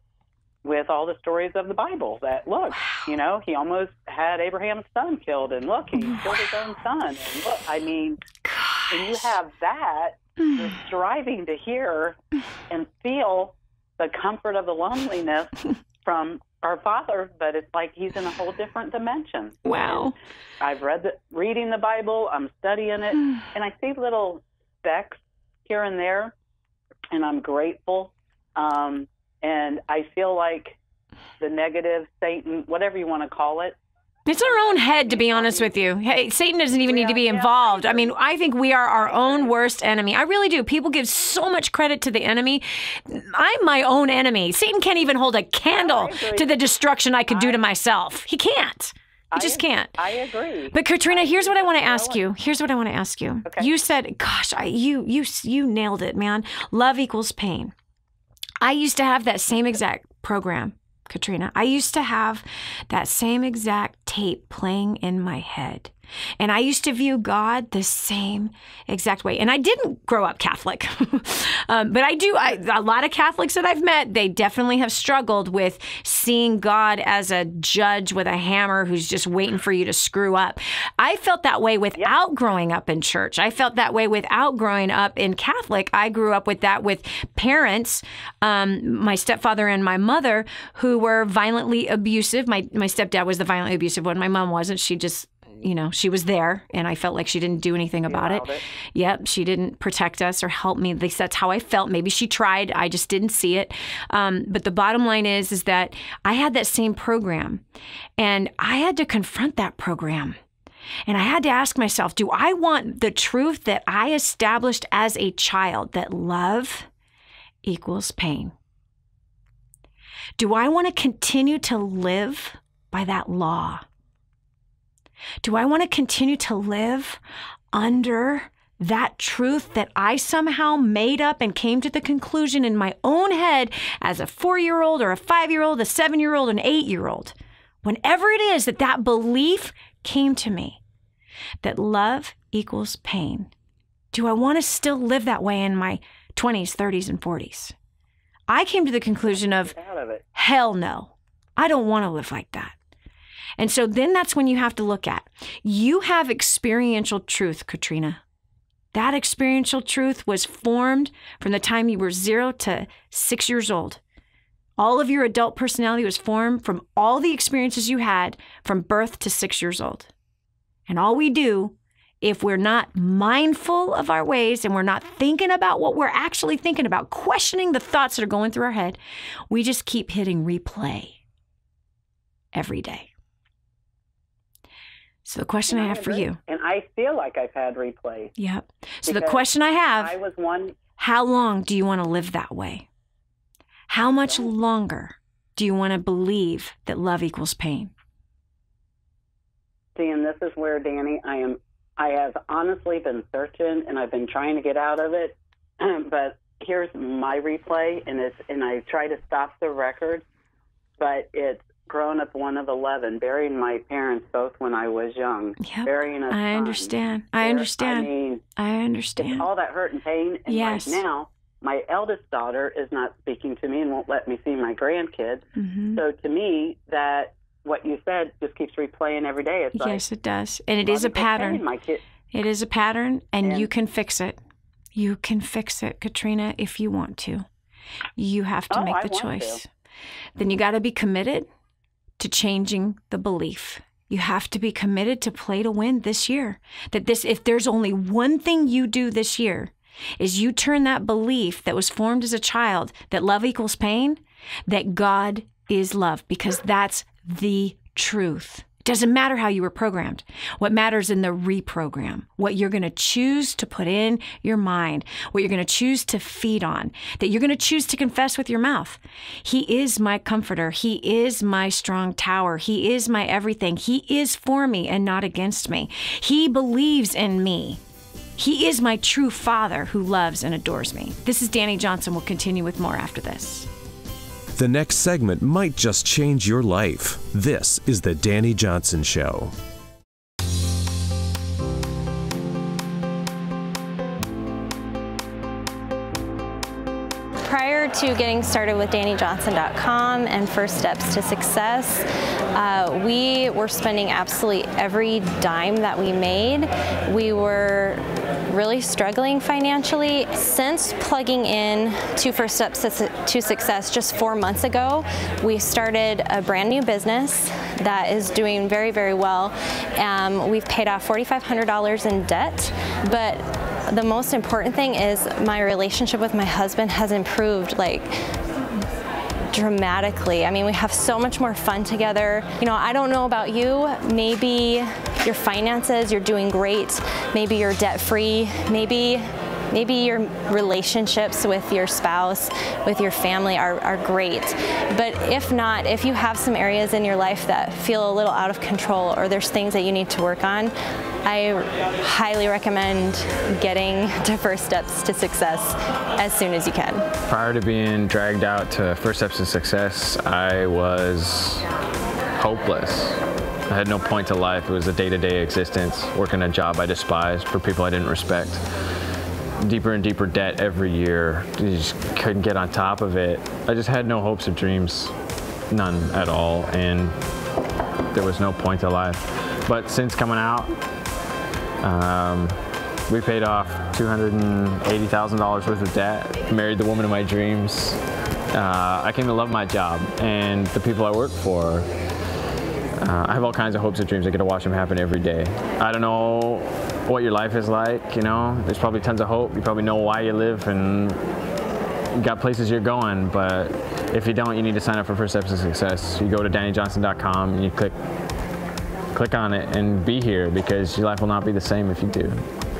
with all the stories of the Bible that, look, he almost had Abraham's son killed, and look, he killed his own son. And look, I mean, and you have that, you're striving to hear and feel the comfort of the loneliness from our Father, but it's like he's in a whole different dimension. Wow. And I've reading the Bible, I'm studying it, and I see little specks here and there, and I'm grateful. And I feel like the negative Satan, whatever you want to call it, it's in our own head, to be honest with you. Hey, Satan doesn't even need to be involved. I mean, I think we are our own worst enemy. I really do. People give so much credit to the enemy. I'm my own enemy. Satan can't even hold a candle to the destruction I could do to myself. He can't. He just can't. I agree. But Katrina, here's what I want to ask you. Okay. You said, gosh, you nailed it, man. Love equals pain. I used to have that same exact program, Katrina. I used to have that same exact tape playing in my head. And I used to view God the same exact way. And I didn't grow up Catholic, but I do. A lot of Catholics that I've met, they definitely have struggled with seeing God as a judge with a hammer who's just waiting for you to screw up. I felt that way without growing up in church. I felt that way without growing up in Catholic. I grew up with that with parents, my stepfather and my mother, who were violently abusive. My stepdad was the violently abusive one. My mom wasn't. She just... she was there, and I felt like she didn't do anything about it. Yep, she didn't protect us or help me. At least that's how I felt. Maybe she tried. I just didn't see it. But the bottom line is that I had that same program, and I had to confront that program. And I had to ask myself, do I want the truth that I established as a child, that love equals pain? Do I want to continue to live by that law? Do I want to continue to live under that truth that I somehow made up and came to the conclusion in my own head as a 4-year-old or a 5-year-old, a 7-year-old, an 8-year-old? Whenever it is that belief came to me, that love equals pain, do I want to still live that way in my 20s, 30s, and 40s? I came to the conclusion of, hell no, I don't want to live like that. And so then that's when you have to look at, you have experiential truth, Katrina. That experiential truth was formed from the time you were 0 to 6 years old. All of your adult personality was formed from all the experiences you had from birth to 6 years old. And all we do, if we're not mindful of our ways and we're not thinking about what we're actually thinking about, questioning the thoughts that are going through our head, we just keep hitting replay every day. So the question I have for you. And I feel like I've had replays. Yep. So the question I have, I was one. How long do you want to live that way? How much longer do you want to believe that love equals pain? See, and this is where, Dani, I have honestly been searching, and I've been trying to get out of it. But here's my replay, and I try to stop the record, but it's grown up one of 11, burying my parents both when I was young. Yep. Burying a son. I understand. I understand. It's all that hurt and pain. And yes. Right now, my eldest daughter is not speaking to me and won't let me see my grandkids. Mm-hmm. So to me, that what you said just keeps replaying every day. It's yes, it does. And it is a pattern. It is a pattern, and you can fix it. You can fix it, Katrina, if you want to. You have to make the choice. Then you got to be committed to changing the belief. You have to be committed to play to win this year. That if there's only one thing you do this year, is you turn that belief that was formed as a child, that love equals pain, that God is love, because that's the truth. It doesn't matter how you were programmed. What matters in the reprogram, what you're going to choose to put in your mind, what you're going to choose to feed on, that you're going to choose to confess with your mouth. He is my comforter. He is my strong tower. He is my everything. He is for me and not against me. He believes in me. He is my true Father who loves and adores me. This is Dani Johnson. We'll continue with more after this. The next segment might just change your life. This is The Dani Johnson Show. Prior to getting started with DaniJohnson.com and First Steps to Success, we were spending absolutely every dime that we made. We were really struggling financially. Since plugging in to First Steps to Success just 4 months ago, we started a brand new business that is doing very, very well. We've paid off $4,500 in debt, but the most important thing is my relationship with my husband has improved dramatically. I mean, we have so much more fun together. You know, I don't know about you, maybe your finances, you're doing great, maybe you're debt-free, maybe your relationships with your spouse, with your family are great. But if not, if you have some areas in your life that feel a little out of control or there's things that you need to work on, I highly recommend getting to First Steps to Success as soon as you can. Prior to being dragged out to First Steps to Success, I was hopeless. I had no point to life. It was a day-to-day existence, working a job I despised for people I didn't respect. Deeper and deeper debt every year. You just couldn't get on top of it. I just had no hopes or dreams, none at all, and there was no point to life. But since coming out, we paid off $280,000 worth of debt, married the woman of my dreams. I came to love my job and the people I work for. I have all kinds of hopes and dreams. I get to watch them happen every day. I don't know what your life is like, you know. There's probably tons of hope. You probably know why you live and you got places you're going, but if you don't, you need to sign up for First Steps to Success. You go to DaniJohnson.com and you click on it and be here, because your life will not be the same if you do.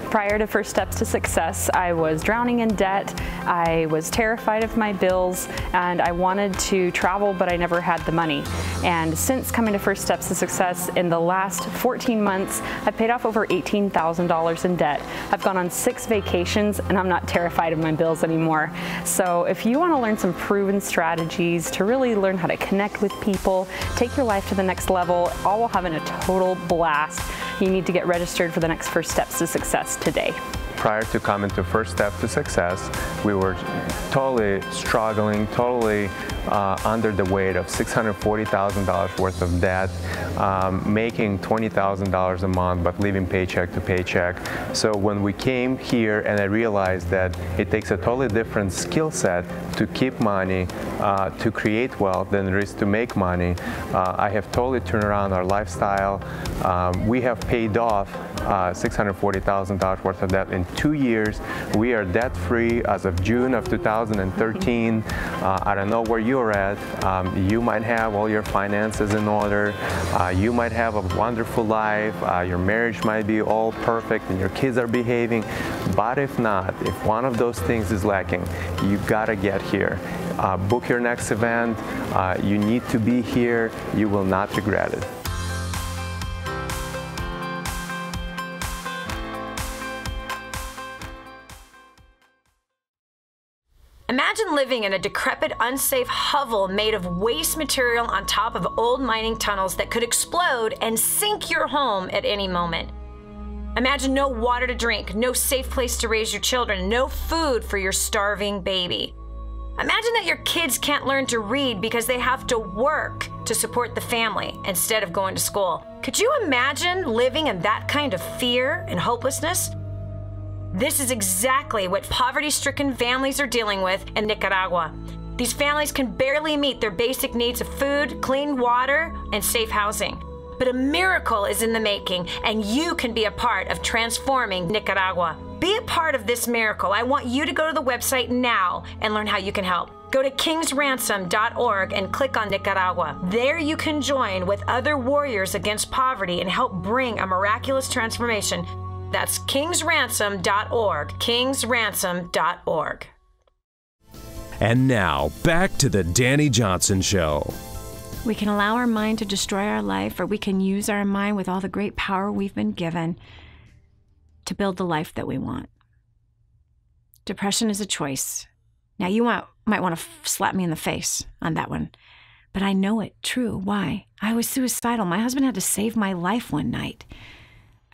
Prior to First Steps to Success, I was drowning in debt, I was terrified of my bills, and I wanted to travel, but I never had the money. And since coming to First Steps to Success, in the last 14 months, I've paid off over $18,000 in debt. I've gone on 6 vacations, and I'm not terrified of my bills anymore. So if you want to learn some proven strategies to really learn how to connect with people, take your life to the next level, all while having a total blast, you need to get registered for the next First Steps to Success today. Prior to coming to First Step to Success, we were totally struggling, totally under the weight of $640,000 worth of debt, making $20,000 a month, but living paycheck to paycheck. So when we came here, and I realized that it takes a totally different skill set to keep money, to create wealth, than it is to make money, I have totally turned around our lifestyle. We have paid off $640,000 worth of debt in 2 years. We are debt-free as of June of 2013. I don't know where you're at. You might have all your finances in order. You might have a wonderful life. Your marriage might be all perfect and your kids are behaving. But if not, if one of those things is lacking, you gotta get here. Book your next event. You need to be here. You will not regret it. Imagine living in a decrepit, unsafe hovel made of waste material on top of old mining tunnels that could explode and sink your home at any moment. Imagine no water to drink, no safe place to raise your children, no food for your starving baby. Imagine that your kids can't learn to read because they have to work to support the family instead of going to school. Could you imagine living in that kind of fear and hopelessness? This is exactly what poverty-stricken families are dealing with in Nicaragua. These families can barely meet their basic needs of food, clean water, and safe housing. But a miracle is in the making, and you can be a part of transforming Nicaragua. Be a part of this miracle. I want you to go to the website now and learn how you can help. Go to kingsransom.org and click on Nicaragua. There you can join with other warriors against poverty and help bring a miraculous transformation. That's kingsransom.org, kingsransom.org. And now, back to the Dani Johnson Show. We can allow our mind to destroy our life, or we can use our mind with all the great power we've been given to build the life that we want. Depression is a choice. Now, you might want to slap me in the face on that one, but I know it true. Why? I was suicidal. My husband had to save my life one night.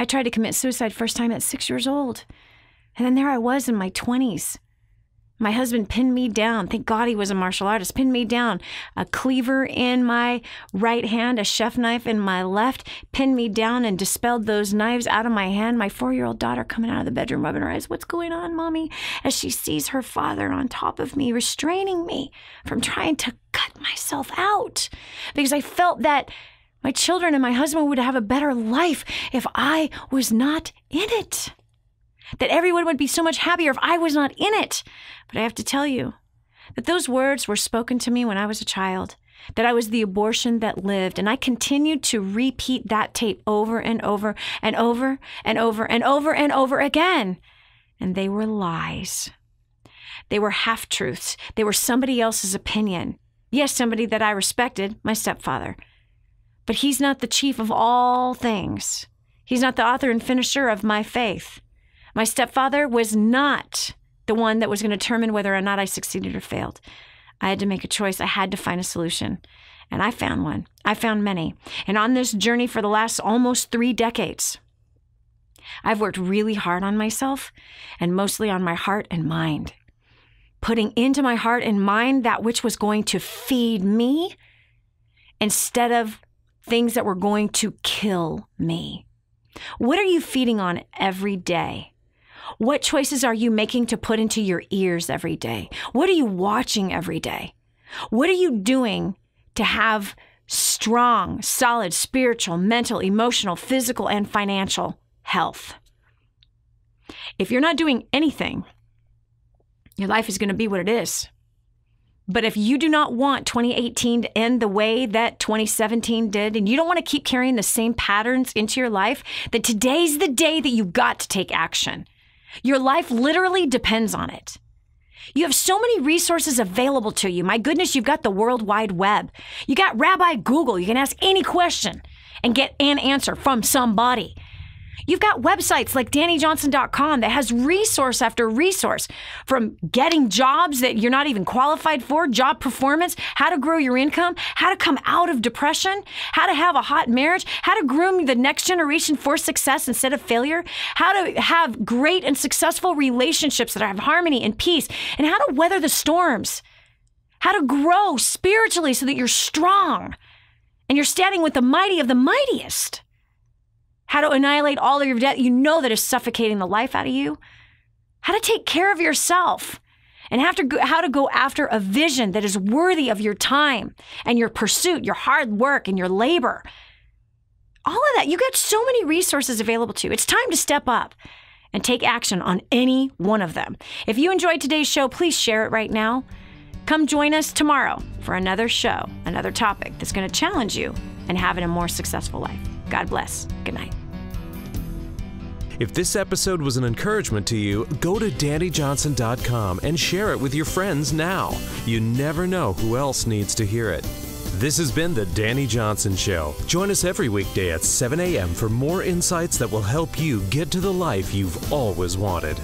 I tried to commit suicide first time at 6 years old, and then there I was in my 20s. My husband pinned me down. Thank God he was a martial artist. Pinned me down. A cleaver in my right hand, a chef knife in my left. Pinned me down and dispelled those knives out of my hand. My 4-year-old daughter coming out of the bedroom, rubbing her eyes. What's going on, Mommy? As she sees her father on top of me, restraining me from trying to cut myself out. Because I felt that my children and my husband would have a better life if I was not in it. That everyone would be so much happier if I was not in it. But I have to tell you that those words were spoken to me when I was a child, that I was the abortion that lived. And I continued to repeat that tape over and over and over and over and over and over again. And they were lies. They were half-truths. They were somebody else's opinion. Yes, somebody that I respected, my stepfather. But he's not the chief of all things. He's not the author and finisher of my faith. My stepfather was not the one that was going to determine whether or not I succeeded or failed. I had to make a choice. I had to find a solution. And I found one. I found many. And on this journey for the last almost 3 decades, I've worked really hard on myself and mostly on my heart and mind. Putting into my heart and mind that which was going to feed me instead of things that were going to kill me. What are you feeding on every day? What choices are you making to put into your ears every day? What are you watching every day? What are you doing to have strong, solid, spiritual, mental, emotional, physical, and financial health? If you're not doing anything, your life is going to be what it is. But if you do not want 2018 to end the way that 2017 did, and you don't want to keep carrying the same patterns into your life, then today's the day that you've got to take action. Your life literally depends on it. You have so many resources available to you. My goodness, you've got the World Wide Web. You got Rabbi Google. You can ask any question and get an answer from somebody. You've got websites like DaniJohnson.com that has resource after resource, from getting jobs that you're not even qualified for, job performance, how to grow your income, how to come out of depression, how to have a hot marriage, how to groom the next generation for success instead of failure, how to have great and successful relationships that have harmony and peace, and how to weather the storms, how to grow spiritually so that you're strong and you're standing with the mighty of the mightiest. How to annihilate all of your debt you know that is suffocating the life out of you. How to take care of yourself. And how to go after a vision that is worthy of your time and your pursuit, your hard work and your labor. All of that. You got so many resources available to you. It's time to step up and take action on any one of them. If you enjoyed today's show, please share it right now. Come join us tomorrow for another show, another topic that's going to challenge you and having a more successful life. God bless. Good night. If this episode was an encouragement to you, go to DaniJohnson.com and share it with your friends now. You never know who else needs to hear it. This has been The Dani Johnson Show. Join us every weekday at 7 a.m. for more insights that will help you get to the life you've always wanted.